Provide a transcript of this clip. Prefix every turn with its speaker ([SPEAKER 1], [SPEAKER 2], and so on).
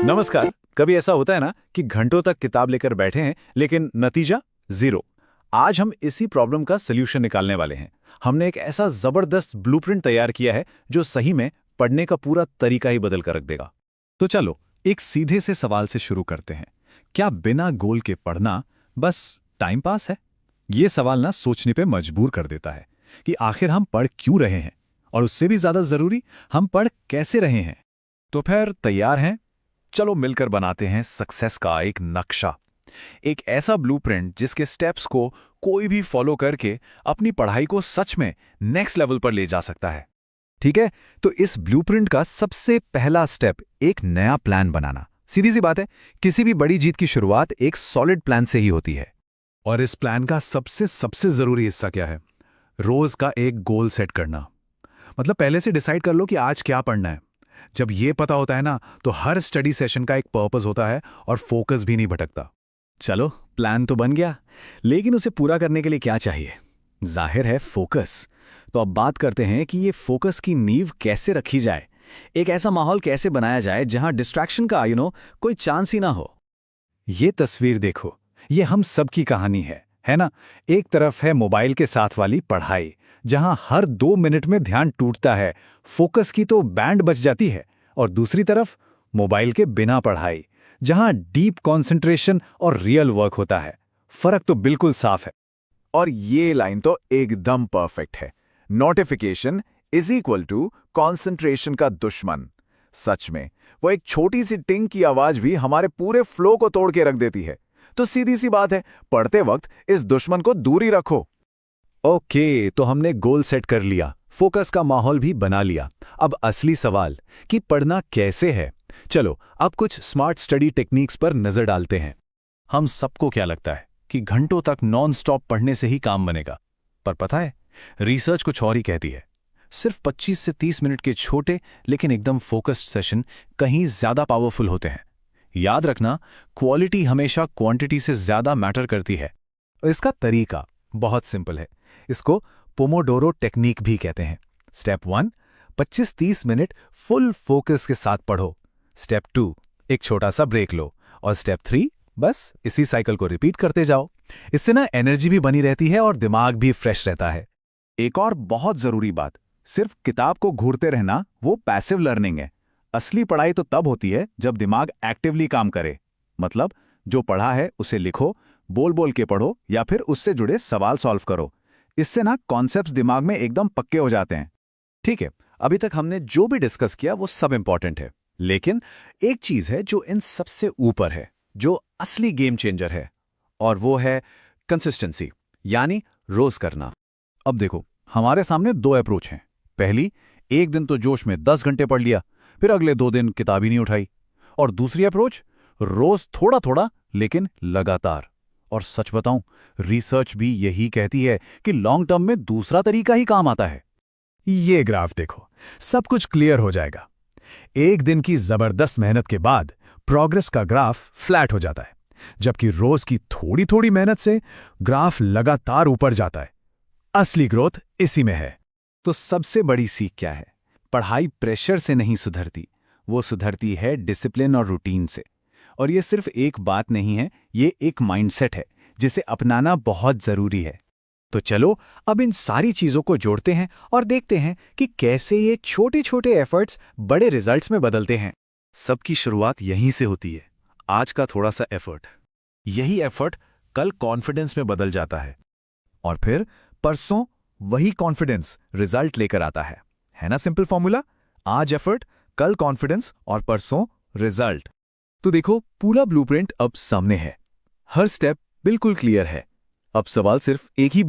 [SPEAKER 1] नमस्कार। कभी ऐसा होता है ना कि घंटों तक किताब लेकर बैठे हैं लेकिन नतीजा जीरो। आज हम इसी प्रॉब्लम का सल्यूशन निकालने वाले हैं। हमने एक ऐसा जबरदस्त ब्लूप्रिंट तैयार किया है जो सही में पढ़ने का पूरा तरीका ही बदल कर रख देगा।
[SPEAKER 2] तो चलो एक सीधे से सवाल से शुरू करते हैं। क्या बिना गोल के पढ़ना बस टाइम पास है? ये सवाल ना सोचने पे मजबूर कर देता है कि आखिर हम पढ़ क्यों रहे हैं, और उससे भी ज्यादा जरूरी, हम पढ़ कैसे रहे हैं। तो फिर तैयार हैं? चलो मिलकर बनाते हैं सक्सेस का एक नक्शा, एक ऐसा ब्लूप्रिंट जिसके स्टेप्स को कोई भी फॉलो करके अपनी पढ़ाई को सच में नेक्स्ट लेवल पर ले जा सकता है। ठीक है, तो इस ब्लूप्रिंट का सबसे पहला स्टेप एक नया प्लान बनाना। सीधी सी बात है, किसी भी बड़ी जीत की शुरुआत एक सॉलिड प्लान से ही होती है। और इस प्लान का सबसे जरूरी हिस्सा क्या है? रोज का एक गोल सेट करना। मतलब पहले से डिसाइड कर लो कि आज क्या पढ़ना है। जब ये पता होता है ना, तो हर स्टडी सेशन का एक पर्पस होता है और फोकस भी नहीं भटकता। चलो प्लान तो बन गया, लेकिन उसे पूरा करने के लिए क्या चाहिए? जाहिर है फोकस। तो अब बात करते हैं कि ये फोकस की नींव कैसे रखी जाए। एक ऐसा माहौल कैसे बनाया जाए जहां डिस्ट्रैक्शन का कोई चांस ही ना हो। ये तस्वीर देखो, ये हम सबकी कहानी है ना? एक तरफ है मोबाइल के साथ वाली पढ़ाई, जहां हर 2 मिनट में ध्यान टूटता है, फोकस की तो बैंड बज जाती है। और दूसरी तरफ मोबाइल के बिना पढ़ाई, जहां डीप कंसंट्रेशन और रियल वर्क होता है। फर्क तो बिल्कुल साफ है।
[SPEAKER 3] और ये लाइन तो एकदम परफेक्ट है। Notification is equal to concentration का दुश्मन। सच में वो एक छोटी सी टिंग की आवाज भी हमारे पूरे फ्लो को तोड़ के रख देती है। तो सीधी सी बात है, पढ़ते वक्त इस दुश्मन को दूर ही रखो।
[SPEAKER 2] ओके, तो हमने गोल सेट कर लिया, फोकस का माहौल भी बना लिया। अब असली सवाल कि पढ़ना कैसे है। चलो अब कुछ स्मार्ट स्टडी टेक्निक्स पर नजर डालते हैं। हम सबको क्या लगता है कि घंटों तक नॉन स्टॉप पढ़ने से ही काम बनेगा, पर पता है रिसर्च कुछ और ही कहती है। सिर्फ 25 से 30 मिनट के छोटे लेकिन एकदम फोकस्ड सेशन कहीं ज्यादा पावरफुल होते हैं। याद रखना, क्वालिटी हमेशा क्वांटिटी से ज्यादा मैटर करती है। इसका तरीका बहुत सिंपल है। इसको पोमोडोरो टेक्निक भी कहते हैं। स्टेप 1, 25-30 मिनट फुल फोकस के साथ पढ़ो। स्टेप 2, एक छोटा सा ब्रेक लो। और स्टेप 3, बस इसी साइकिल को रिपीट करते जाओ। इससे ना एनर्जी भी बनी रहती है और दिमाग भी फ्रेश रहता है।
[SPEAKER 3] एक और बहुत जरूरी बात, सिर्फ किताब को घूरते रहना वो पैसिव लर्निंग है। असली पढ़ाई तो तब होती है जब दिमाग एक्टिवली काम करे। मतलब जो पढ़ा है उसे लिखो, बोल बोल के पढ़ो या फिर उससे जुड़े सवाल सॉल्व करो। इससे ना कॉन्सेप्ट्स दिमाग में एकदम पक्के हो जाते हैं।
[SPEAKER 2] ठीक है, अभी तक हमने जो भी डिस्कस किया वो सब इंपॉर्टेंट है, लेकिन एक चीज है जो इन सबसे ऊपर है, जो असली गेम चेंजर है, और वो है कंसिस्टेंसी, यानी रोज करना। अब देखो, हमारे सामने 2 अप्रोच हैं। पहली, एक दिन तो जोश में 10 घंटे पढ़ लिया, फिर अगले 2 दिन किताब ही नहीं उठाई। और दूसरी अप्रोच, रोज थोड़ा थोड़ा लेकिन लगातार। और सच बताऊं, रिसर्च भी यही कहती है कि लॉन्ग टर्म में दूसरा तरीका ही काम आता है। ये ग्राफ देखो, सब कुछ क्लियर हो जाएगा। एक दिन की जबरदस्त मेहनत के बाद प्रोग्रेस का ग्राफ फ्लैट हो जाता है, जबकि रोज की थोड़ी थोड़ी मेहनत से ग्राफ लगातार ऊपर जाता है। असली ग्रोथ इसी में है। तो सबसे बड़ी सीख क्या है? पढ़ाई प्रेशर से नहीं सुधरती, वो सुधरती है डिसिप्लिन और रूटीन से। और ये सिर्फ एक बात नहीं है, ये एक माइंडसेट है जिसे अपनाना बहुत जरूरी है। तो चलो अब इन सारी चीजों को जोड़ते हैं और देखते हैं कि कैसे ये छोटे छोटे एफर्ट्स बड़े रिजल्ट्स में बदलते हैं। सबकी शुरुआत यहीं से होती है। आज का थोड़ा सा एफर्ट, यही एफर्ट कल कॉन्फिडेंस में बदल जाता है, और फिर परसों वही कॉन्फिडेंस रिजल्ट लेकर आता है ना सिंपल फॉर्मूला? आज एफर्ट, कल कॉन्फिडेंस और परसों रिजल्ट। तो देखो, पूरा ब्लूप्रिंट अब सामने है। हर स्टेप बिल्कुल क्लियर है। अब सवाल सिर्फ एक ही